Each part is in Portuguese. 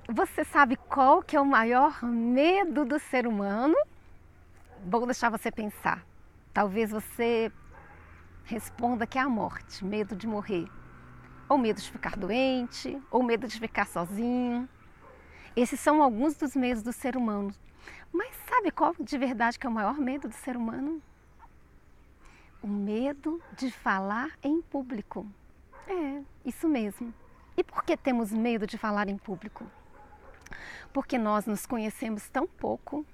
Você sabe qual que é o maior medo do ser humano? Vou deixar você pensar. Talvez você responda que é a morte, medo de morrer. Ou medo de ficar doente, ou medo de ficar sozinho. Esses são alguns dos medos do ser humano. Mas sabe qual de verdade que é o maior medo do ser humano? O medo de falar em público. É, isso mesmo. E por que temos medo de falar em público? Porque nós nos conhecemos tão pouco.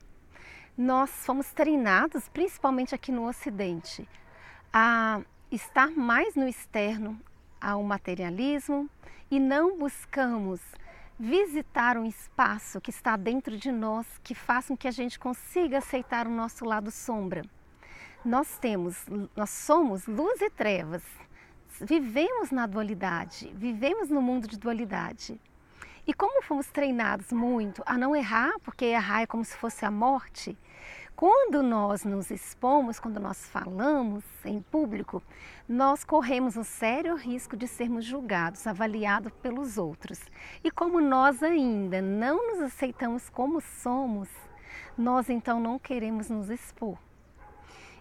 Nós fomos treinados, principalmente aqui no Ocidente, a estar mais no externo, ao materialismo, e não buscamos visitar um espaço que está dentro de nós, que faça com que a gente consiga aceitar o nosso lado sombra. Nós somos luz e trevas, vivemos na dualidade, vivemos no mundo de dualidade. E como fomos treinados muito a não errar, porque errar é como se fosse a morte, quando nós nos expomos, quando nós falamos em público, nós corremos um sério risco de sermos julgados, avaliados pelos outros. E como nós ainda não nos aceitamos como somos, nós então não queremos nos expor.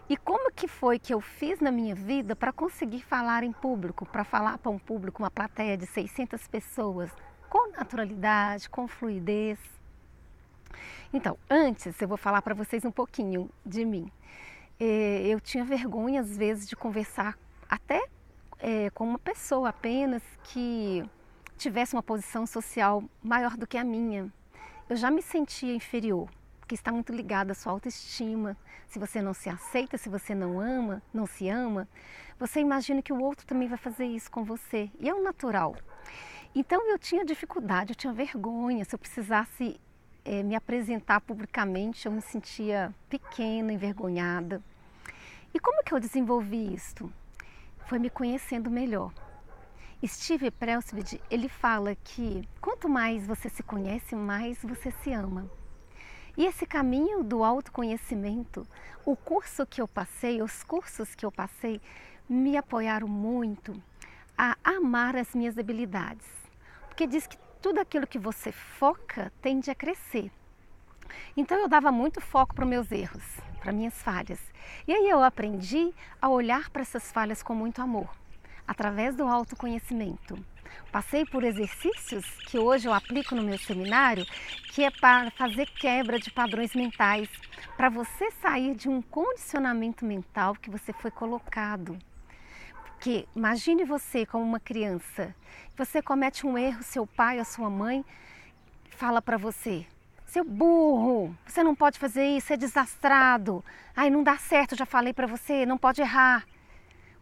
E como que foi que eu fiz na minha vida para conseguir falar em público, para falar para um público, uma plateia de 600 pessoas, com naturalidade, com fluidez? Então, antes eu vou falar para vocês um pouquinho de mim. Eu tinha vergonha às vezes de conversar até com uma pessoa apenas que tivesse uma posição social maior do que a minha. Eu já me sentia inferior, porque está muito ligado à sua autoestima. Se você não se aceita, se você não ama, não se ama, você imagina que o outro também vai fazer isso com você. E é o natural. Então eu tinha dificuldade, eu tinha vergonha. Se eu precisasse me apresentar publicamente, eu me sentia pequena, envergonhada. E como que eu desenvolvi isto? Foi me conhecendo melhor. Steve Pressfield, ele fala que quanto mais você se conhece, mais você se ama. E esse caminho do autoconhecimento, o curso que eu passei, os cursos que eu passei, me apoiaram muito a amar as minhas habilidades. Porque diz que tudo aquilo que você foca tende a crescer. Então eu dava muito foco para os meus erros, para minhas falhas. E aí eu aprendi a olhar para essas falhas com muito amor, através do autoconhecimento. Passei por exercícios que hoje eu aplico no meu seminário, que é para fazer quebra de padrões mentais, para você sair de um condicionamento mental que você foi colocado. Porque imagine você como uma criança, você comete um erro, seu pai ou sua mãe fala para você: seu burro, você não pode fazer isso, é desastrado. Ai, não dá certo, já falei para você, não pode errar.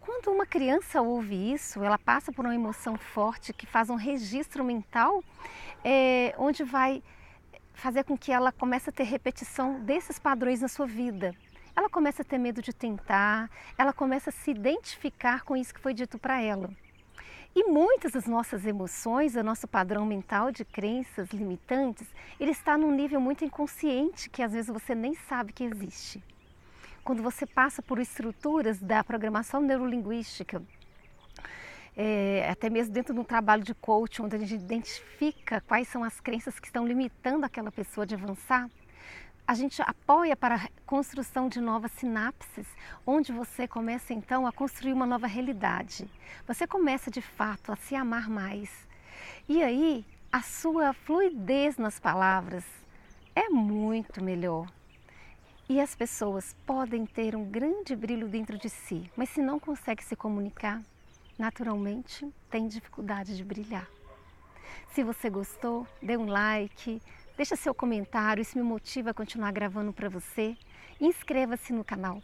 Quando uma criança ouve isso, ela passa por uma emoção forte que faz um registro mental, onde vai fazer com que ela comece a ter repetição desses padrões na sua vida. Ela começa a ter medo de tentar, ela começa a se identificar com isso que foi dito para ela. E muitas das nossas emoções, o nosso padrão mental de crenças limitantes, ele está num nível muito inconsciente que às vezes você nem sabe que existe. Quando você passa por estruturas da programação neurolinguística, até mesmo dentro de um trabalho de coaching, onde a gente identifica quais são as crenças que estão limitando aquela pessoa de avançar, a gente apoia para a construção de novas sinapses, onde você começa então a construir uma nova realidade. Você começa de fato a se amar mais. E aí a sua fluidez nas palavras é muito melhor. E as pessoas podem ter um grande brilho dentro de si, mas se não consegue se comunicar, naturalmente tem dificuldade de brilhar. Se você gostou, dê um like, deixa seu comentário, isso me motiva a continuar gravando para você. Inscreva-se no canal.